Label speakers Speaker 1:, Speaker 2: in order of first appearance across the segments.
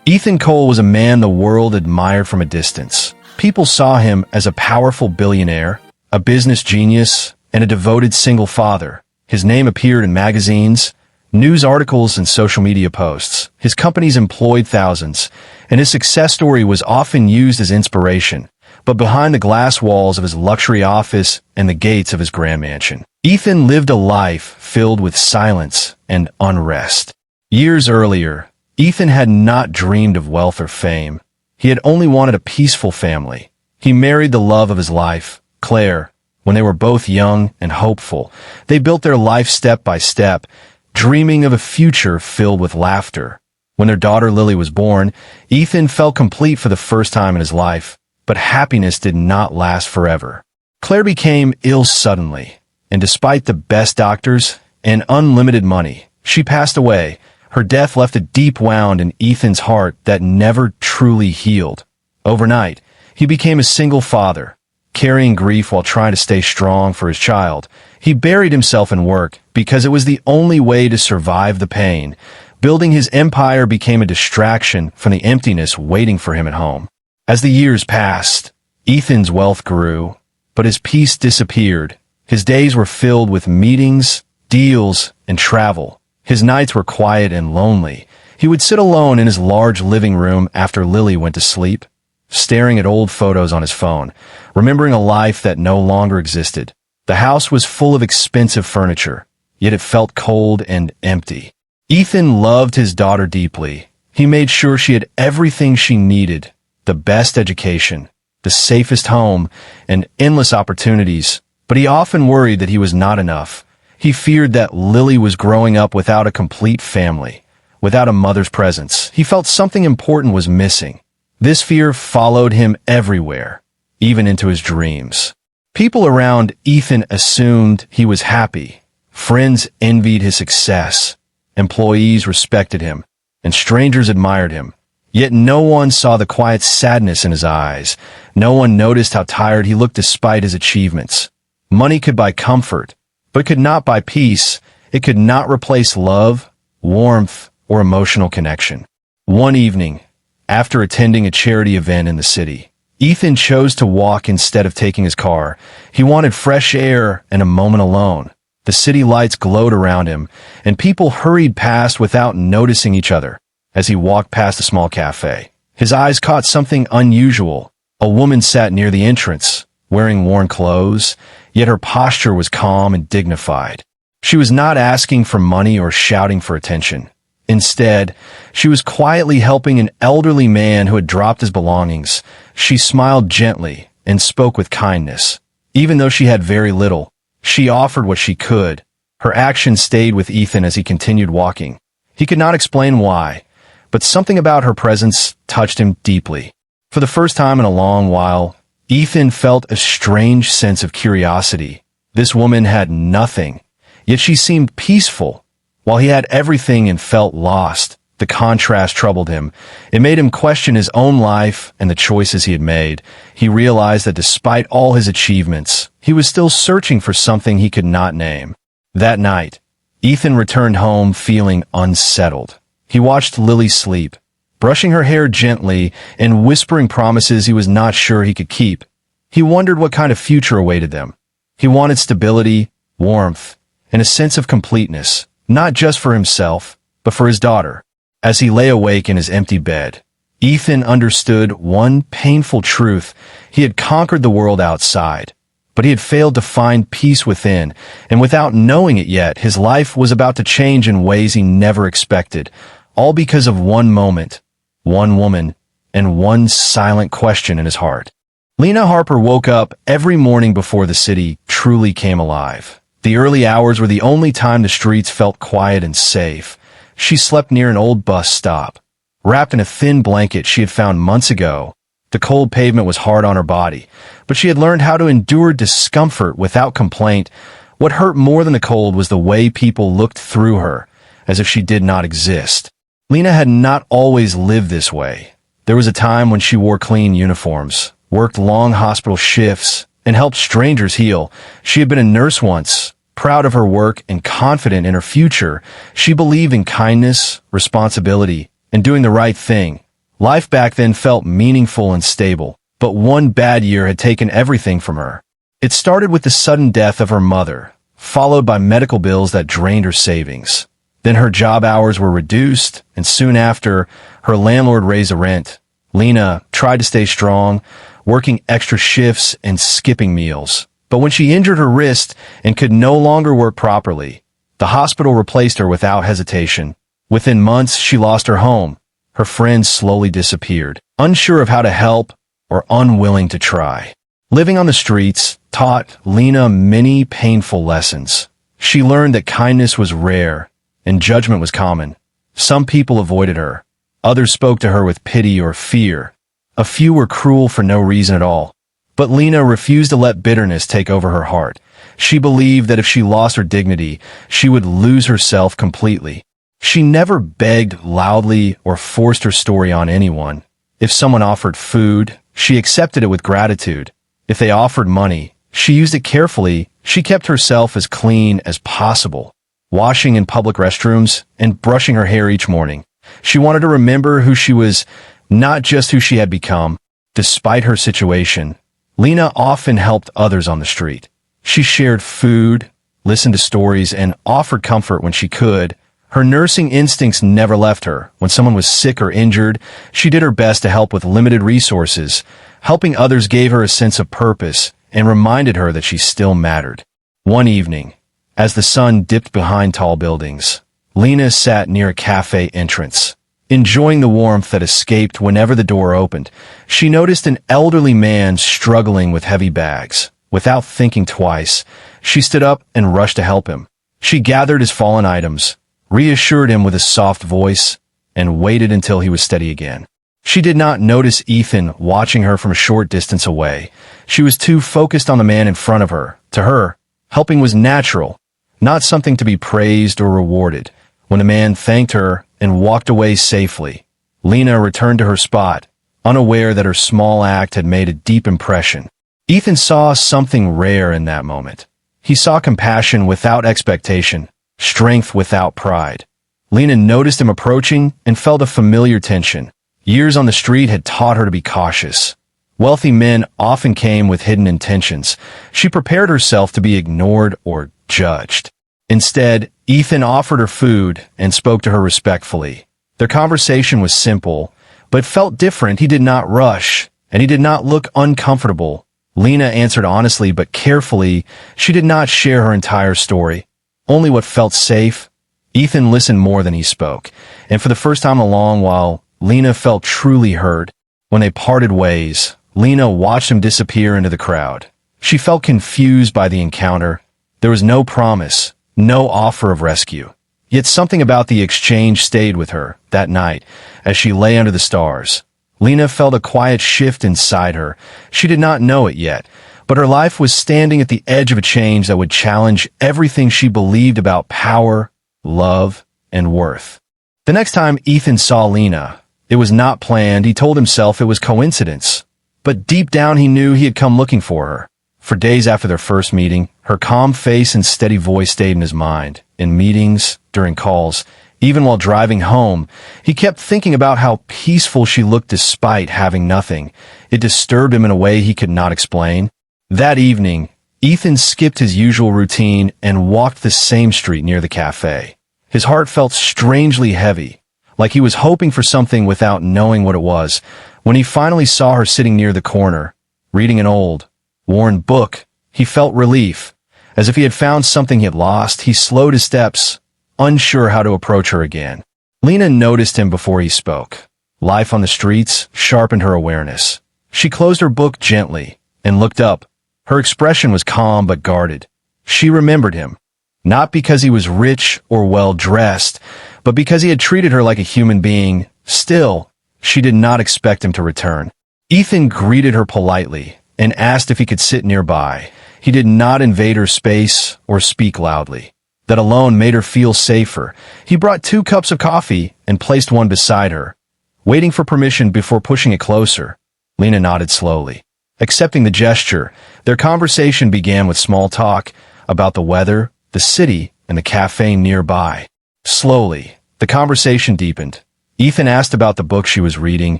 Speaker 1: Ethan Cole was a man the world admired from a distance. People saw him as a powerful billionaire, a business genius, and a devoted single father. His name appeared in magazines, news articles, and social media posts. His companies employed thousands, and his success story was often used as inspiration. But behind the glass walls of his luxury office and the gates of his grand mansion, Ethan lived a life filled with silence and unrest. Years earlier, Ethan had not dreamed of wealth or fame. He had only wanted a peaceful family. He married the love of his life, Claire, when they were both young and hopeful. They built their life step by step, dreaming of a future filled with laughter. When their daughter Lily was born, Ethan felt complete for the first time in his life, but happiness did not last forever. Claire became ill suddenly, and despite the best doctors and unlimited money, she passed away. Her death left a deep wound in Ethan's heart that never truly healed. Overnight, he became a single father, carrying grief while trying to stay strong for his child. He buried himself in work because it was the only way to survive the pain. Building his empire became a distraction from the emptiness waiting for him at home. As the years passed, Ethan's wealth grew, but his peace disappeared. His days were filled with meetings, deals, and travel. His nights were quiet and lonely. He would sit alone in his large living room after Lily went to sleep, staring at old photos on his phone, remembering a life that no longer existed. The house was full of expensive furniture, yet it felt cold and empty. Ethan loved his daughter deeply. He made sure she had everything she needed, the best education, the safest home, and endless opportunities, but he often worried that he was not enough. He feared that Lily was growing up without a complete family, without a mother's presence. He felt something important was missing. This fear followed him everywhere, even into his dreams. People around Ethan assumed he was happy. Friends envied his success. Employees respected him, and strangers admired him. Yet no one saw the quiet sadness in his eyes. No one noticed how tired he looked despite his achievements. Money could buy comfort, but could not buy peace. It could not replace love, warmth, or emotional connection. One evening, after attending a charity event in the city, Ethan chose to walk instead of taking his car. He wanted fresh air and a moment alone. The city lights glowed around him, and people hurried past without noticing each other. As he walked past a small cafe, his eyes caught something unusual. A woman sat near the entrance, wearing worn clothes, yet her posture was calm and dignified. She was not asking for money or shouting for attention. Instead, she was quietly helping an elderly man who had dropped his belongings. She smiled gently and spoke with kindness. Even though she had very little, she offered what she could. Her action stayed with Ethan as he continued walking. He could not explain why, but something about her presence touched him deeply. For the first time in a long while, Ethan felt a strange sense of curiosity. This woman had nothing, yet she seemed peaceful, while he had everything and felt lost. The contrast troubled him. It made him question his own life and the choices he had made. He realized that despite all his achievements, he was still searching for something he could not name. That night, Ethan returned home feeling unsettled. He watched Lily sleep, brushing her hair gently and whispering promises he was not sure he could keep. He wondered what kind of future awaited them. He wanted stability, warmth, and a sense of completeness, not just for himself, but for his daughter. As he lay awake in his empty bed, Ethan understood one painful truth. He had conquered the world outside, but he had failed to find peace within, and without knowing it yet, his life was about to change in ways he never expected, all because of one moment, one woman, and one silent question in his heart. Lena Harper woke up every morning before the city truly came alive. The early hours were the only time the streets felt quiet and safe. She slept near an old bus stop. Wrapped in a thin blanket she had found months ago, the cold pavement was hard on her body, but she had learned how to endure discomfort without complaint. What hurt more than the cold was the way people looked through her, as if she did not exist. Lena had not always lived this way. There was a time when she wore clean uniforms, worked long hospital shifts, and helped strangers heal. She had been a nurse once, proud of her work and confident in her future. She believed in kindness, responsibility, and doing the right thing. Life back then felt meaningful and stable, but one bad year had taken everything from her. It started with the sudden death of her mother, followed by medical bills that drained her savings. Then her job hours were reduced, and soon after, her landlord raised the rent. Lena tried to stay strong, working extra shifts and skipping meals. But when she injured her wrist and could no longer work properly, the hospital replaced her without hesitation. Within months, she lost her home. Her friends slowly disappeared, unsure of how to help or unwilling to try. Living on the streets taught Lena many painful lessons. She learned that kindness was rare and judgment was common. Some people avoided her. Others spoke to her with pity or fear. A few were cruel for no reason at all. But Lena refused to let bitterness take over her heart. She believed that if she lost her dignity, she would lose herself completely. She never begged loudly or forced her story on anyone. If someone offered food, she accepted it with gratitude. If they offered money, she used it carefully. She kept herself as clean as possible, washing in public restrooms and brushing her hair each morning. She wanted to remember who she was, not just who she had become. Despite her situation, Lena often helped others on the street. She shared food, listened to stories, and offered comfort when she could. Her nursing instincts never left her. When someone was sick or injured, she did her best to help with limited resources. Helping others gave her a sense of purpose and reminded her that she still mattered. One evening, as the sun dipped behind tall buildings, Lena sat near a cafe entrance, enjoying the warmth that escaped whenever the door opened. She noticed an elderly man struggling with heavy bags. Without thinking twice, she stood up and rushed to help him. She gathered his fallen items, reassured him with a soft voice, and waited until he was steady again. She did not notice Ethan watching her from a short distance away. She was too focused on the man in front of her. To her, helping was natural, not something to be praised or rewarded. When the man thanked her and walked away safely, Lena returned to her spot, unaware that her small act had made a deep impression. Ethan saw something rare in that moment. He saw compassion without expectation, strength without pride. Lena noticed him approaching and felt a familiar tension. Years on the street had taught her to be cautious. Wealthy men often came with hidden intentions. She prepared herself to be ignored or judged. Instead, Ethan offered her food and spoke to her respectfully. Their conversation was simple, but felt different. He did not rush, and he did not look uncomfortable. Lena answered honestly but carefully. She did not share her entire story, only what felt safe. Ethan listened more than he spoke, and for the first time in a long while, Lena felt truly heard. When they parted ways, Lena watched him disappear into the crowd. She felt confused by the encounter. There was no promise, no offer of rescue. Yet something about the exchange stayed with her. That night, as she lay under the stars, Lena felt a quiet shift inside her. She did not know it yet, but her life was standing at the edge of a change that would challenge everything she believed about power, love, and worth. The next time Ethan saw Lena, it was not planned. He told himself it was coincidence. But deep down he knew he had come looking for her. For days after their first meeting, her calm face and steady voice stayed in his mind. In meetings, during calls, even while driving home, he kept thinking about how peaceful she looked despite having nothing. It disturbed him in a way he could not explain. That evening, Ethan skipped his usual routine and walked the same street near the cafe. His heart felt strangely heavy, like he was hoping for something without knowing what it was. When he finally saw her sitting near the corner, reading an old, worn book, he felt relief. As if he had found something he had lost, he slowed his steps, unsure how to approach her again. Lena noticed him before he spoke. Life on the streets sharpened her awareness. She closed her book gently and looked up. Her expression was calm but guarded. She remembered him, not because he was rich or well-dressed, but because he had treated her like a human being. Still, she did not expect him to return. Ethan greeted her politely and asked if he could sit nearby. He did not invade her space or speak loudly. That alone made her feel safer. He brought 2 cups of coffee and placed one beside her, waiting for permission before pushing it closer. Lena nodded slowly. Accepting the gesture, their conversation began with small talk about the weather, the city, and the cafe nearby. Slowly, the conversation deepened. Ethan asked about the book she was reading,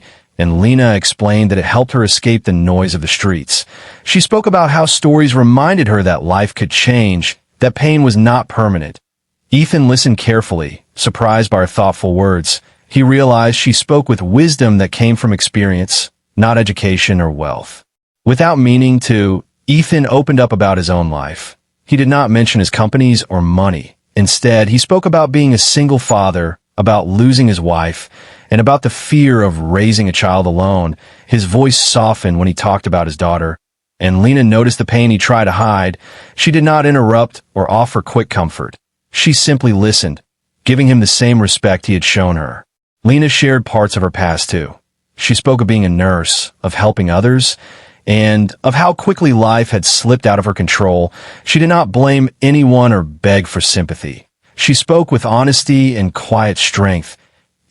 Speaker 1: and Lena explained that it helped her escape the noise of the streets. She spoke about how stories reminded her that life could change, that pain was not permanent. Ethan listened carefully, surprised by her thoughtful words. He realized she spoke with wisdom that came from experience, not education or wealth. Without meaning to, Ethan opened up about his own life. He did not mention his companies or money. Instead, he spoke about being a single father, about losing his wife, and about the fear of raising a child alone. His voice softened when he talked about his daughter, and Lena noticed the pain he tried to hide. She did not interrupt or offer quick comfort. She simply listened, giving him the same respect he had shown her. Lena shared parts of her past too. She spoke of being a nurse, of helping others, and of how quickly life had slipped out of her control. She did not blame anyone or beg for sympathy. She spoke with honesty and quiet strength.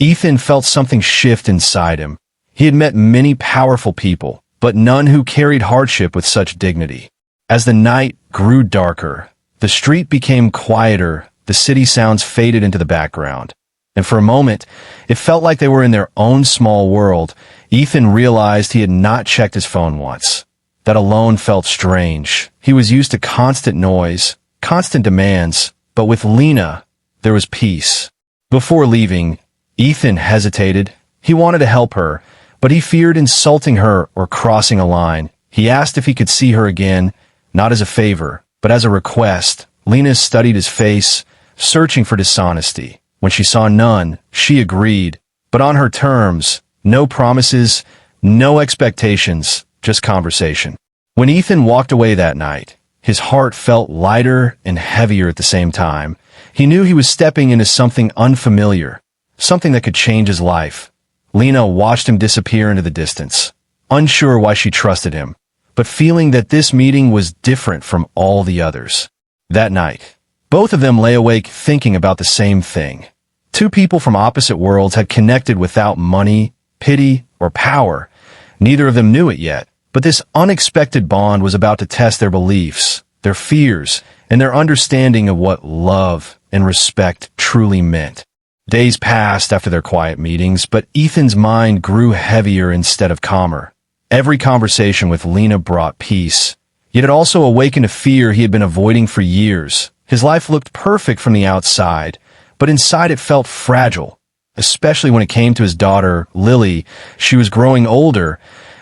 Speaker 1: Ethan felt something shift inside him. He had met many powerful people, but none who carried hardship with such dignity. As the night grew darker, the street became quieter, the city sounds faded into the background. And for a moment, it felt like they were in their own small world. Ethan realized he had not checked his phone once. That alone felt strange. He was used to constant noise, constant demands, but with Lena, there was peace. Before leaving, Ethan hesitated. He wanted to help her, but he feared insulting her or crossing a line. He asked if he could see her again, not as a favor, but as a request. Lena studied his face, searching for dishonesty. When she saw none, she agreed, but on her terms. No promises, no expectations, just conversation. When Ethan walked away that night, his heart felt lighter and heavier at the same time. He knew he was stepping into something unfamiliar, something that could change his life. Lena watched him disappear into the distance, unsure why she trusted him, but feeling that this meeting was different from all the others. That night, both of them lay awake thinking about the same thing. Two people from opposite worlds had connected without money, pity, or power. Neither of them knew it yet, but this unexpected bond was about to test their beliefs, their fears, and their understanding of what love and respect truly meant. Days passed after their quiet meetings, but Ethan's mind grew heavier instead of calmer. Every conversation with Lena brought peace, yet it also awakened a fear he had been avoiding for years. His life looked perfect from the outside, but inside it felt fragile. Especially when it came to his daughter, Lily. She was growing older,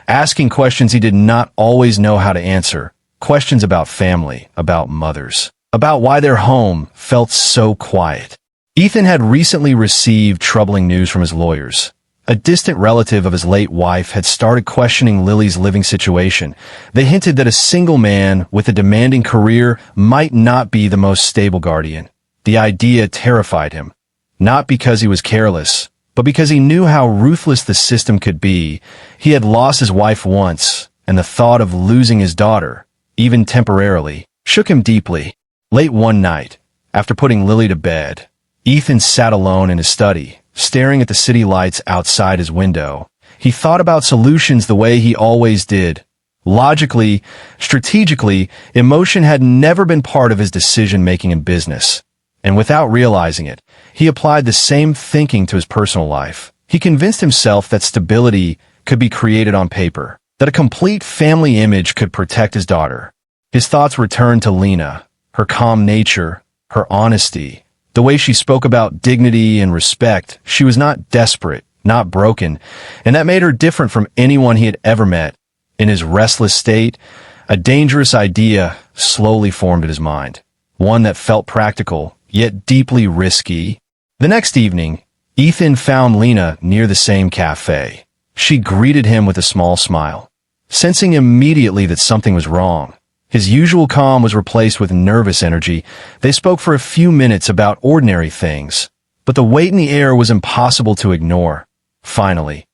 Speaker 1: asking questions he did not always know how to answer. Questions about family, about mothers, about why their home felt so quiet. Ethan had recently received troubling news from his lawyers. A distant relative of his late wife had started questioning Lily's living situation. They hinted that a single man with a demanding career might not be the most stable guardian. The idea terrified him. Not because he was careless, but because he knew how ruthless the system could be. He had lost his wife once, and the thought of losing his daughter, even temporarily, shook him deeply. Late one night, after putting Lily to bed, Ethan sat alone in his study, staring at the city lights outside his window. He thought about solutions the way he always did. Logically, strategically, emotion had never been part of his decision-making in business. And without realizing it, he applied the same thinking to his personal life. He convinced himself that stability could be created on paper, that a complete family image could protect his daughter. His thoughts returned to Lena, her calm nature, her honesty, the way she spoke about dignity and respect. She was not desperate, not broken, and that made her different from anyone he had ever met. In his restless state, a dangerous idea slowly formed in his mind, one that felt practical, yet deeply risky. The next evening, Ethan found Lena near the same cafe. She greeted him with a small smile, sensing immediately that something was wrong. His usual calm was replaced with nervous energy. They spoke for a few minutes about ordinary things, but the weight in the air was impossible to ignore. Finally,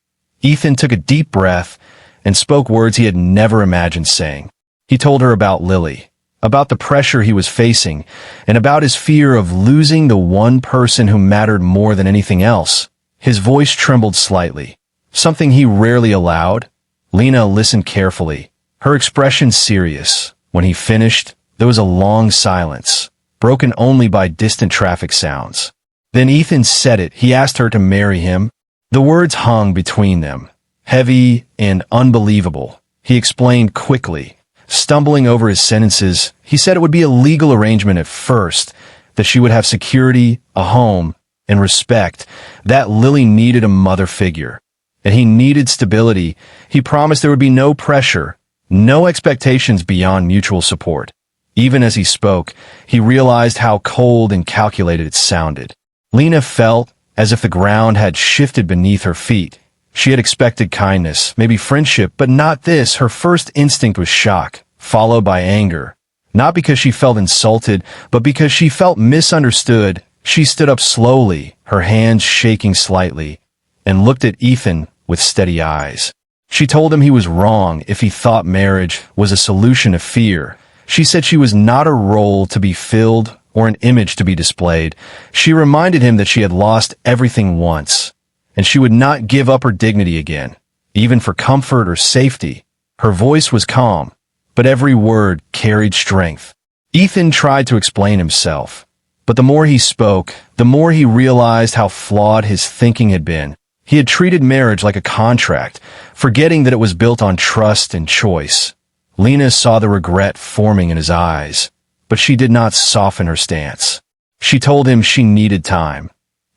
Speaker 1: Ethan took a deep breath and spoke words he had never imagined saying. He told her about Lily, about the pressure he was facing, and about his fear of losing the one person who mattered more than anything else. His voice trembled slightly, something he rarely allowed. Lena listened carefully, her expression serious. When he finished, there was a long silence, broken only by distant traffic sounds. Then Ethan said it. He asked her to marry him. The words hung between them, heavy and unbelievable. He explained quickly. Stumbling over his sentences, he said it would be a legal arrangement at first, that she would have security, a home, and respect, that Lily needed a mother figure. And he needed stability. He promised there would be no pressure, no expectations beyond mutual support. Even as he spoke, he realized how cold and calculated it sounded. Lena felt as if the ground had shifted beneath her feet. She had expected kindness, maybe friendship, but not this. Her first instinct was shock, followed by anger. Not because she felt insulted, but because she felt misunderstood. She stood up slowly, her hands shaking slightly, and looked at Ethan with steady eyes. She told him he was wrong if he thought marriage was a solution to fear. She said she was not a role to be filled or an image to be displayed. She reminded him that she had lost everything once, and she would not give up her dignity again, even for comfort or safety. Her voice was calm, but every word carried strength. Ethan tried to explain himself, but the more he spoke, the more he realized how flawed his thinking had been. He had treated marriage like a contract, forgetting that it was built on trust and choice. Lena saw the regret forming in his eyes, but she did not soften her stance. She told him she needed time,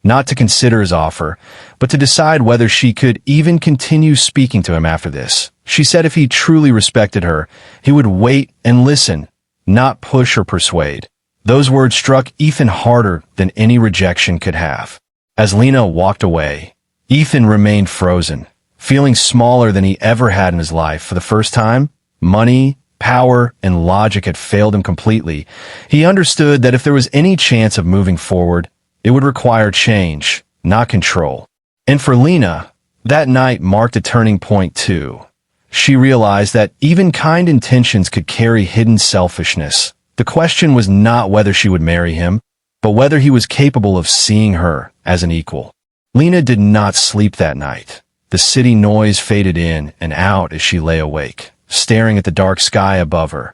Speaker 1: not to consider his offer, but to decide whether she could even continue speaking to him after this. She said if he truly respected her, he would wait and listen, not push or persuade. Those words struck Ethan harder than any rejection could have. As Lena walked away, Ethan remained frozen, feeling smaller than he ever had in his life. For the first time, money, power, and logic had failed him completely. He understood that if there was any chance of moving forward, it would require change, not control. And for Lena, that night marked a turning point too. She realized that even kind intentions could carry hidden selfishness. The question was not whether she would marry him, but whether he was capable of seeing her as an equal. Lena did not sleep that night. The city noise faded in and out as she lay awake, staring at the dark sky above her.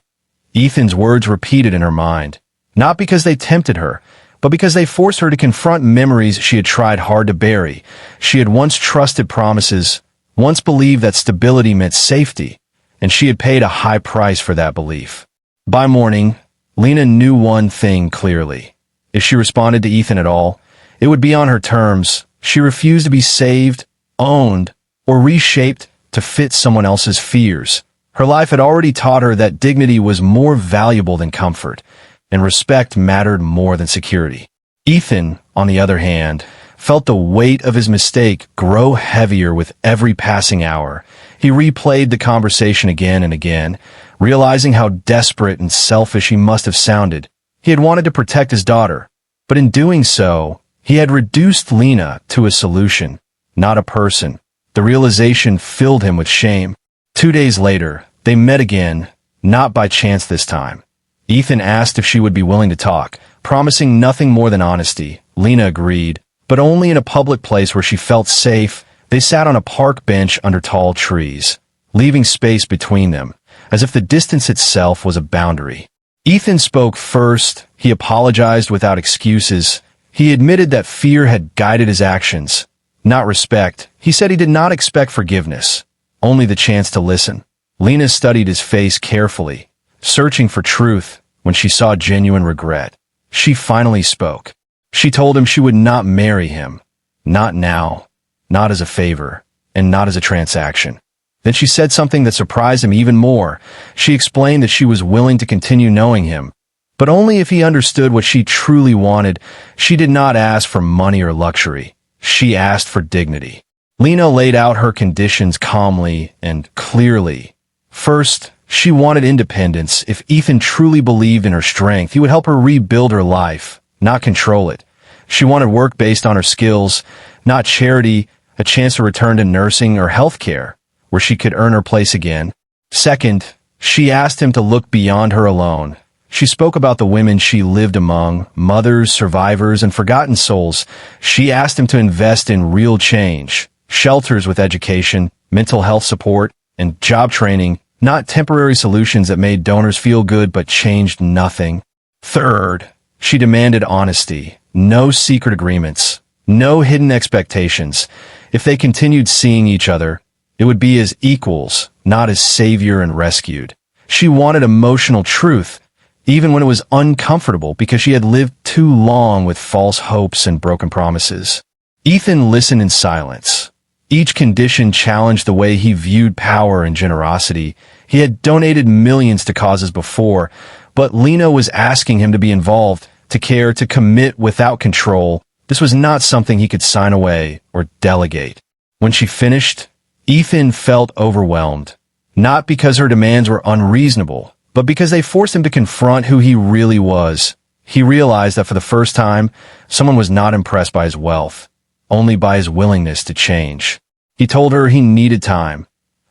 Speaker 1: Ethan's words repeated in her mind, not because they tempted her, but because they forced her to confront memories she had tried hard to bury. She had once trusted promises, once believed that stability meant safety, and she had paid a high price for that belief. By morning, Lena knew one thing clearly. If she responded to Ethan at all, it would be on her terms. She refused to be saved, owned, or reshaped to fit someone else's fears. Her life had already taught her that dignity was more valuable than comfort, and respect mattered more than security. Ethan, on the other hand, felt the weight of his mistake grow heavier with every passing hour. He replayed the conversation again and again, realizing how desperate and selfish he must have sounded. He had wanted to protect his daughter, but in doing so, he had reduced Lena to a solution, not a person. The realization filled him with shame. 2 days later, they met again, not by chance this time. Ethan asked if she would be willing to talk, promising nothing more than honesty. Lena agreed, but only in a public place where she felt safe. They sat on a park bench under tall trees, leaving space between them, as if the distance itself was a boundary. Ethan spoke first. He apologized without excuses. He admitted that fear had guided his actions, not respect. He said he did not expect forgiveness, only the chance to listen. Lena studied his face carefully, searching for truth. When she saw genuine regret, she finally spoke. She told him she would not marry him, not now, not as a favor, and not as a transaction. Then she said something that surprised him even more. She explained that she was willing to continue knowing him, but only if he understood what she truly wanted. She did not ask for money or luxury. She asked for dignity. Lena laid out her conditions calmly and clearly. First, she wanted independence. If Ethan truly believed in her strength, he would help her rebuild her life, not control it. She wanted work based on her skills, not charity, a chance to return to nursing or healthcare, where she could earn her place again. Second, she asked him to look beyond her alone. She spoke about the women she lived among, mothers, survivors, and forgotten souls. She asked him to invest in real change, shelters with education, mental health support, and job training, not temporary solutions that made donors feel good but changed nothing. Third, she demanded honesty, no secret agreements, no hidden expectations. If they continued seeing each other, it would be as equals, not as savior and rescued. She wanted emotional truth, even when it was uncomfortable because she had lived too long with false hopes and broken promises. Ethan listened in silence. Each condition challenged the way he viewed power and generosity. He had donated millions to causes before, but Lena was asking him to be involved, to care, to commit without control. This was not something he could sign away or delegate. When she finished, Ethan felt overwhelmed, not because her demands were unreasonable, but because they forced him to confront who he really was. He realized that for the first time, someone was not impressed by his wealth, only by his willingness to change. He told her he needed time,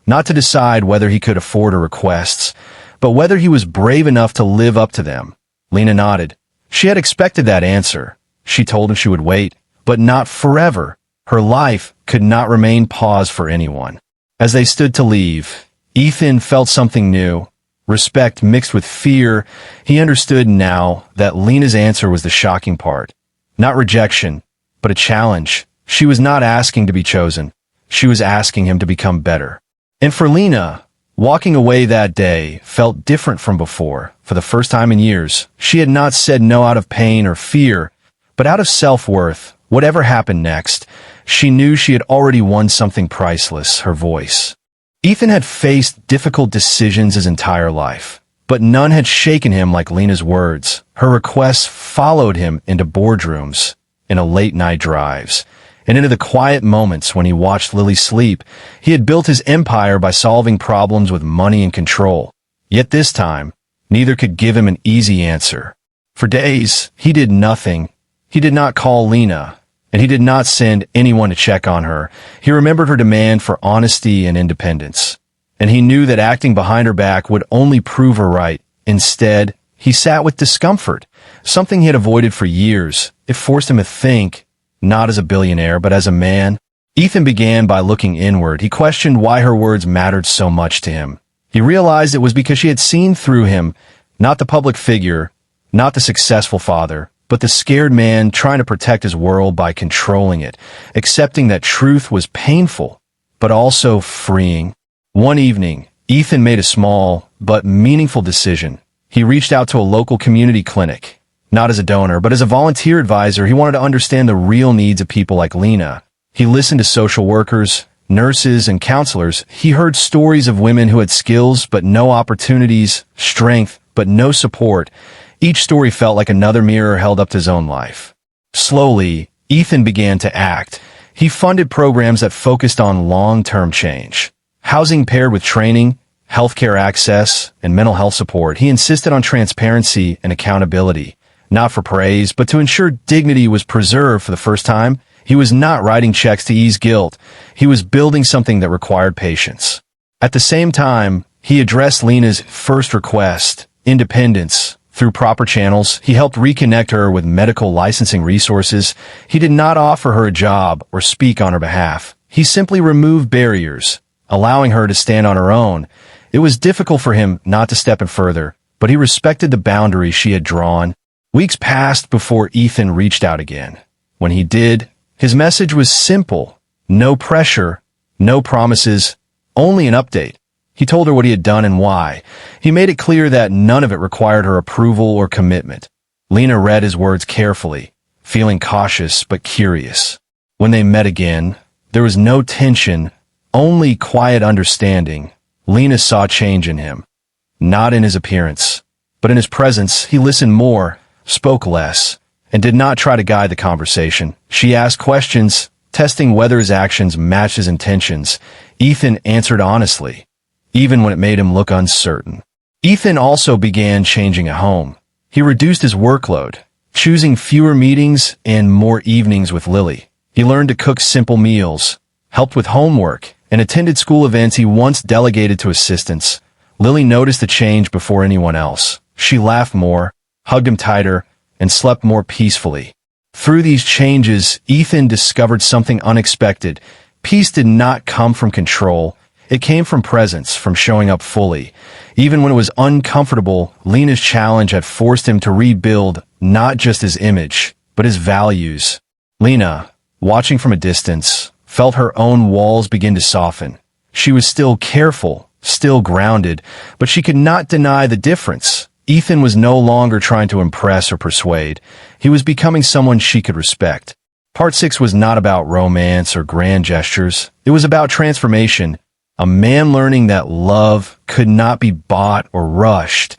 Speaker 1: not to decide whether he could afford her requests, but whether he was brave enough to live up to them. Lena nodded. She had expected that answer. She told him she would wait, but not forever. Her life could not remain paused for anyone. As they stood to leave, Ethan felt something new. Respect mixed with fear. He understood now that Lena's answer was the shocking part. Not rejection, but a challenge. She was not asking to be chosen. She was asking him to become better. And for Lena, walking away that day felt different from before. For the first time in years, she had not said no out of pain or fear, but out of self-worth. Whatever happened next, she knew she had already won something priceless, her voice. Ethan had faced difficult decisions his entire life, but none had shaken him like Lena's words. Her requests followed him into boardrooms, into late-night drives, and into the quiet moments when he watched Lily sleep. He had built his empire by solving problems with money and control. Yet this time, neither could give him an easy answer. For days, he did nothing. He did not call Lena, and he did not send anyone to check on her. He remembered her demand for honesty and independence, and he knew that acting behind her back would only prove her right. Instead, he sat with discomfort, something he had avoided for years. It forced him to think, not as a billionaire, but as a man. Ethan began by looking inward. He questioned why her words mattered so much to him. He realized it was because she had seen through him, not the public figure, not the successful father, but the scared man trying to protect his world by controlling it, accepting that truth was painful, but also freeing. One evening, Ethan made a small but meaningful decision. He reached out to a local community clinic. Not as a donor, but as a volunteer advisor. He wanted to understand the real needs of people like Lena. He listened to social workers, nurses, and counselors. He heard stories of women who had skills but no opportunities, strength but no support. Each story felt like another mirror held up to his own life. Slowly, Ethan began to act. He funded programs that focused on long-term change. Housing paired with training, healthcare access, and mental health support. He insisted on transparency and accountability. Not for praise, but to ensure dignity was preserved. For the first time, he was not writing checks to ease guilt. He was building something that required patience. At the same time, he addressed Lena's first request, independence. Through proper channels, he helped reconnect her with medical licensing resources. He did not offer her a job or speak on her behalf. He simply removed barriers, allowing her to stand on her own. It was difficult for him not to step in further, but he respected the boundaries she had drawn. Weeks passed before Ethan reached out again. When he did, his message was simple. No pressure, no promises, only an update. He told her what he had done and why. He made it clear that none of it required her approval or commitment. Lena read his words carefully, feeling cautious but curious. When they met again, there was no tension, only quiet understanding. Lena saw change in him, not in his appearance, but in his presence. He listened more, spoke less, and did not try to guide the conversation. She asked questions, testing whether his actions matched his intentions. Ethan answered honestly, even when it made him look uncertain. Ethan also began changing at home. He reduced his workload, choosing fewer meetings and more evenings with Lily. He learned to cook simple meals, helped with homework, and attended school events he once delegated to assistants. Lily noticed the change before anyone else. She laughed more, hugged him tighter, and slept more peacefully. Through these changes, Ethan discovered something unexpected. Peace did not come from control. It came from presence, from showing up fully. Even when it was uncomfortable, Lena's challenge had forced him to rebuild not just his image, but his values. Lena, watching from a distance, felt her own walls begin to soften. She was still careful, still grounded, but she could not deny the difference. Ethan was no longer trying to impress or persuade. He was becoming someone she could respect. Part 6 was not about romance or grand gestures. It was about transformation. A man learning that love could not be bought or rushed,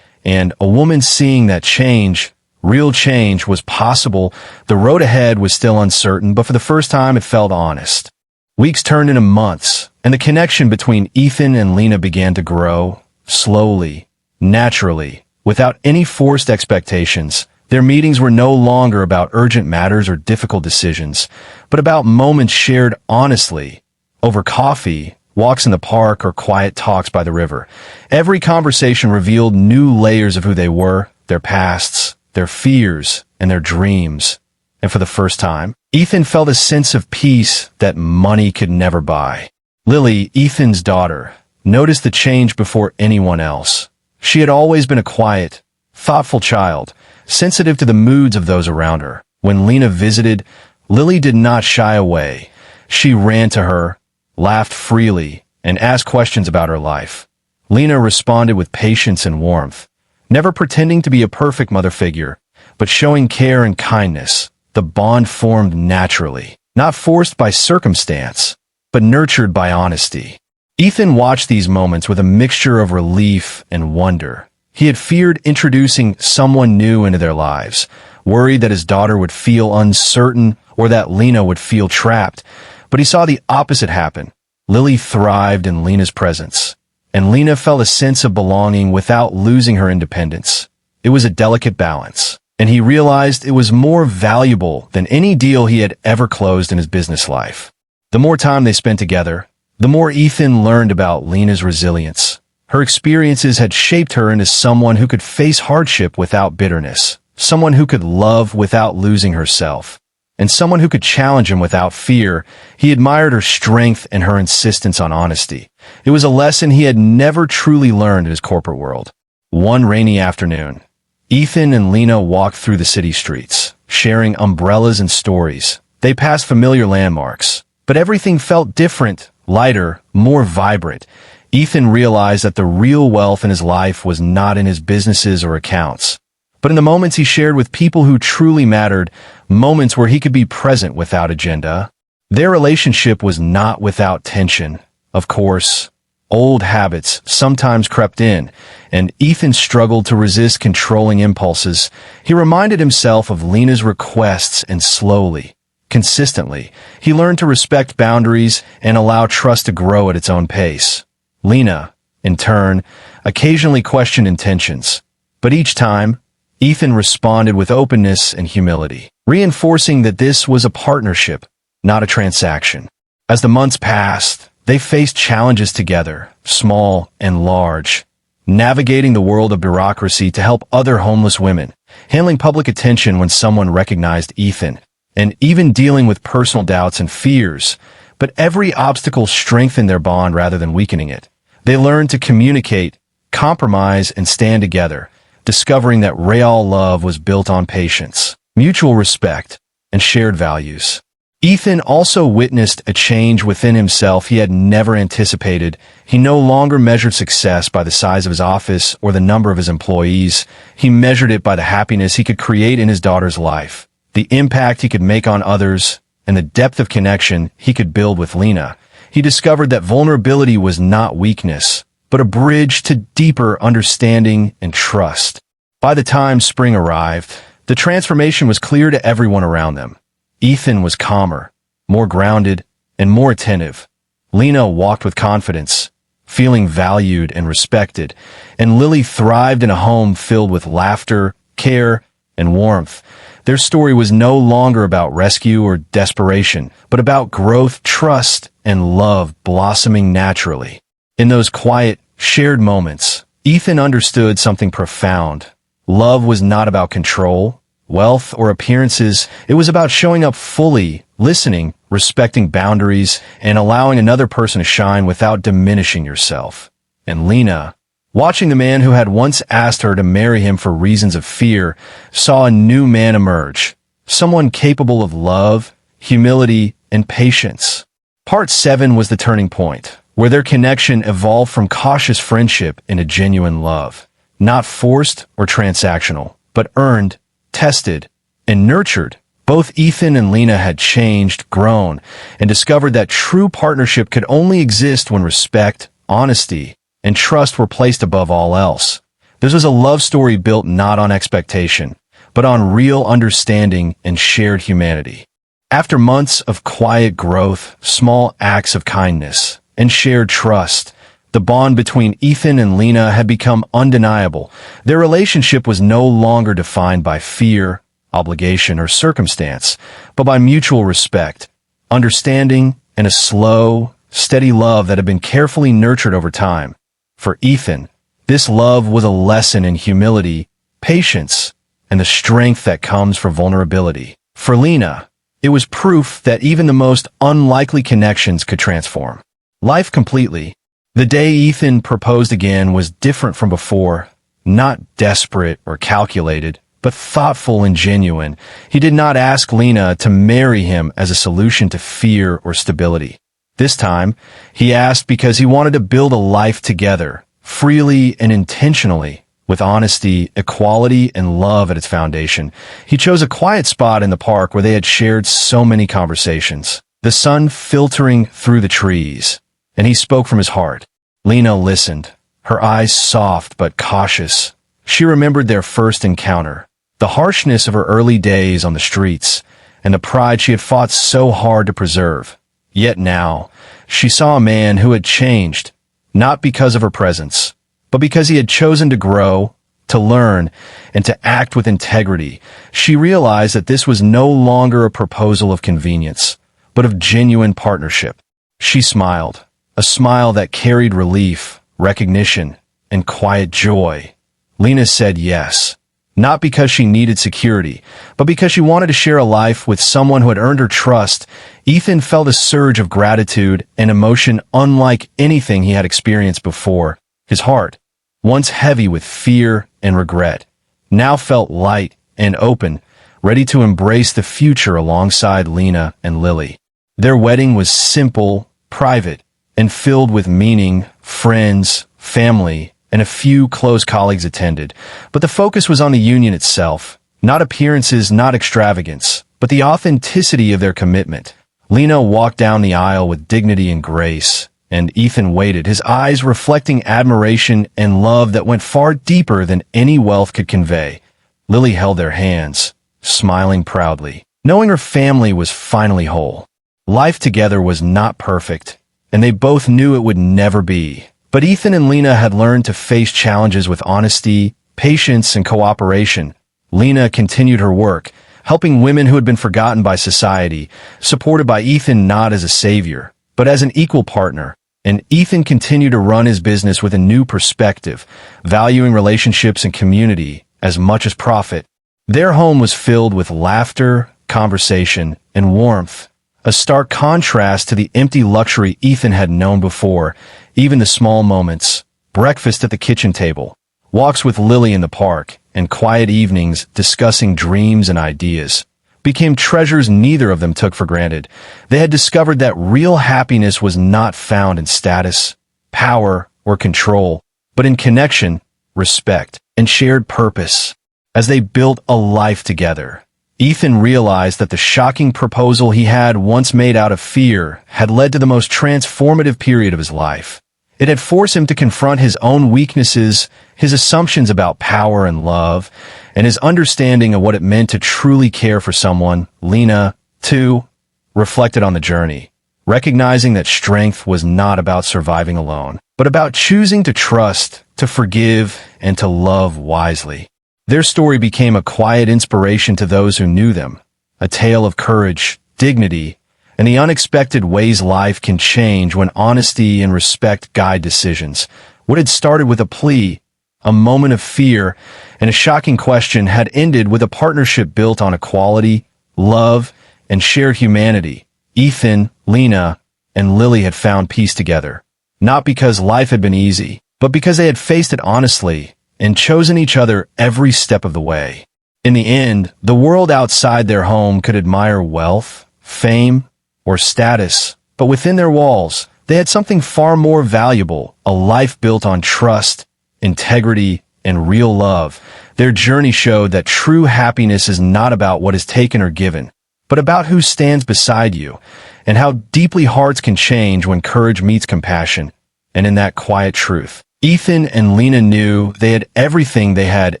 Speaker 1: and a woman seeing that change, real change, was possible. The road ahead was still uncertain, but for the first time it felt honest. Weeks turned into months, and the connection between Ethan and Lena began to grow, slowly, naturally, without any forced expectations. Their meetings were no longer about urgent matters or difficult decisions, but about moments shared honestly, over coffee, walks in the park, or quiet talks by the river. Every conversation revealed new layers of who they were, their pasts, their fears, and their dreams. And for the first time, Ethan felt a sense of peace that money could never buy. Lily, Ethan's daughter, noticed the change before anyone else. She had always been a quiet, thoughtful child, sensitive to the moods of those around her. When Lena visited, Lily did not shy away. She ran to her, laughed freely, and asked questions about her life. Lena responded with patience and warmth, never pretending to be a perfect mother figure, but showing care and kindness. The bond formed naturally, not forced by circumstance, but nurtured by honesty. Ethan watched these moments with a mixture of relief and wonder. He had feared introducing someone new into their lives, worried that his daughter would feel uncertain or that Lena would feel trapped. But he saw the opposite happen. Lily thrived in Lena's presence, and Lena felt a sense of belonging without losing her independence. It was a delicate balance, and he realized it was more valuable than any deal he had ever closed in his business life. The more time they spent together, the more Ethan learned about Lena's resilience. Her experiences had shaped her into someone who could face hardship without bitterness, someone who could love without losing herself, and someone who could challenge him without fear. He admired her strength and her insistence on honesty. It was a lesson he had never truly learned in his corporate world. One rainy afternoon, Ethan and Lena walked through the city streets, sharing umbrellas and stories. They passed familiar landmarks, but everything felt different, lighter, more vibrant. Ethan realized that the real wealth in his life was not in his businesses or accounts, but in the moments he shared with people who truly mattered, moments where he could be present without agenda. Their relationship was not without tension. Of course, old habits sometimes crept in, and Ethan struggled to resist controlling impulses. He reminded himself of Lena's requests, and slowly, consistently, he learned to respect boundaries and allow trust to grow at its own pace. Lena, in turn, occasionally questioned intentions, but each time, Ethan responded with openness and humility, reinforcing that this was a partnership, not a transaction. As the months passed, they faced challenges together, small and large, navigating the world of bureaucracy to help other homeless women, handling public attention when someone recognized Ethan, and even dealing with personal doubts and fears. But every obstacle strengthened their bond rather than weakening it. They learned to communicate, compromise, and stand together, discovering that real love was built on patience, mutual respect, and shared values. Ethan also witnessed a change within himself he had never anticipated. He no longer measured success by the size of his office or the number of his employees. He measured it by the happiness he could create in his daughter's life, the impact he could make on others, and the depth of connection he could build with Lena. He discovered that vulnerability was not weakness, but a bridge to deeper understanding and trust. By the time spring arrived, the transformation was clear to everyone around them. Ethan was calmer, more grounded, and more attentive. Lena walked with confidence, feeling valued and respected, and Lily thrived in a home filled with laughter, care, and warmth. Their story was no longer about rescue or desperation, but about growth, trust, and love blossoming naturally. In those quiet, shared moments, Ethan understood something profound. Love was not about control, wealth, or appearances. It was about showing up fully, listening, respecting boundaries, and allowing another person to shine without diminishing yourself. And Lena, watching the man who had once asked her to marry him for reasons of fear, saw a new man emerge, someone capable of love, humility, and patience. Part 7 was the turning point, where their connection evolved from cautious friendship into genuine love. Not forced or transactional, but earned, tested, and nurtured. Both Ethan and Lena had changed, grown, and discovered that true partnership could only exist when respect, honesty, and trust were placed above all else. This was a love story built not on expectation, but on real understanding and shared humanity. After months of quiet growth, small acts of kindness, and shared trust, the bond between Ethan and Lena had become undeniable. Their relationship was no longer defined by fear, obligation, or circumstance, but by mutual respect, understanding, and a slow, steady love that had been carefully nurtured over time. For Ethan, this love was a lesson in humility, patience, and the strength that comes from vulnerability. For Lena, it was proof that even the most unlikely connections could transform life completely. The day Ethan proposed again was different from before, not desperate or calculated, but thoughtful and genuine. He did not ask Lena to marry him as a solution to fear or stability. This time, he asked because he wanted to build a life together, freely and intentionally, with honesty, equality, and love at its foundation. He chose a quiet spot in the park where they had shared so many conversations, the sun filtering through the trees, and he spoke from his heart. Lena listened, her eyes soft but cautious. She remembered their first encounter, the harshness of her early days on the streets, and the pride she had fought so hard to preserve. Yet now, she saw a man who had changed, not because of her presence, but because he had chosen to grow, to learn, and to act with integrity. She realized that this was no longer a proposal of convenience, but of genuine partnership. She smiled, a smile that carried relief, recognition, and quiet joy. Lena said yes, not because she needed security, but because she wanted to share a life with someone who had earned her trust. Ethan felt a surge of gratitude and emotion unlike anything he had experienced before. His heart, once heavy with fear and regret, now felt light and open, ready to embrace the future alongside Lena and Lily. Their wedding was simple, private, and filled with meaning. Friends, family, and a few close colleagues attended, but the focus was on the union itself, not appearances, not extravagance, but the authenticity of their commitment. Lena walked down the aisle with dignity and grace, and Ethan waited, his eyes reflecting admiration and love that went far deeper than any wealth could convey. Lily held their hands, smiling proudly, knowing her family was finally whole. Life together was not perfect, and they both knew it would never be. But Ethan and Lena had learned to face challenges with honesty, patience, and cooperation. Lena continued her work, helping women who had been forgotten by society, supported by Ethan not as a savior, but as an equal partner. And Ethan continued to run his business with a new perspective, valuing relationships and community as much as profit. Their home was filled with laughter, conversation, and warmth, a stark contrast to the empty luxury Ethan had known before. Even the small moments, breakfast at the kitchen table, walks with Lily in the park, and quiet evenings discussing dreams and ideas, became treasures neither of them took for granted. They had discovered that real happiness was not found in status, power, or control, but in connection, respect, and shared purpose. As they built a life together, Ethan realized that the shocking proposal he had once made out of fear had led to the most transformative period of his life. It had forced him to confront his own weaknesses, his assumptions about power and love, and his understanding of what it meant to truly care for someone. Lena, too, reflected on the journey, recognizing that strength was not about surviving alone, but about choosing to trust, to forgive, and to love wisely. Their story became a quiet inspiration to those who knew them, a tale of courage, dignity, and the unexpected ways life can change when honesty and respect guide decisions. What had started with a plea, a moment of fear, and a shocking question had ended with a partnership built on equality, love, and shared humanity. Ethan, Lena, and Lily had found peace together, not because life had been easy, but because they had faced it honestly and chosen each other every step of the way. In the end, the world outside their home could admire wealth, fame, or status, But within their walls, they had something far more valuable, a life built on trust, integrity, and real love. Their journey showed that true happiness is not about what is taken or given, but about who stands beside you, and how deeply hearts can change when courage meets compassion, and in that quiet truth. Ethan and Lena knew they had everything they had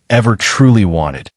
Speaker 1: ever truly wanted.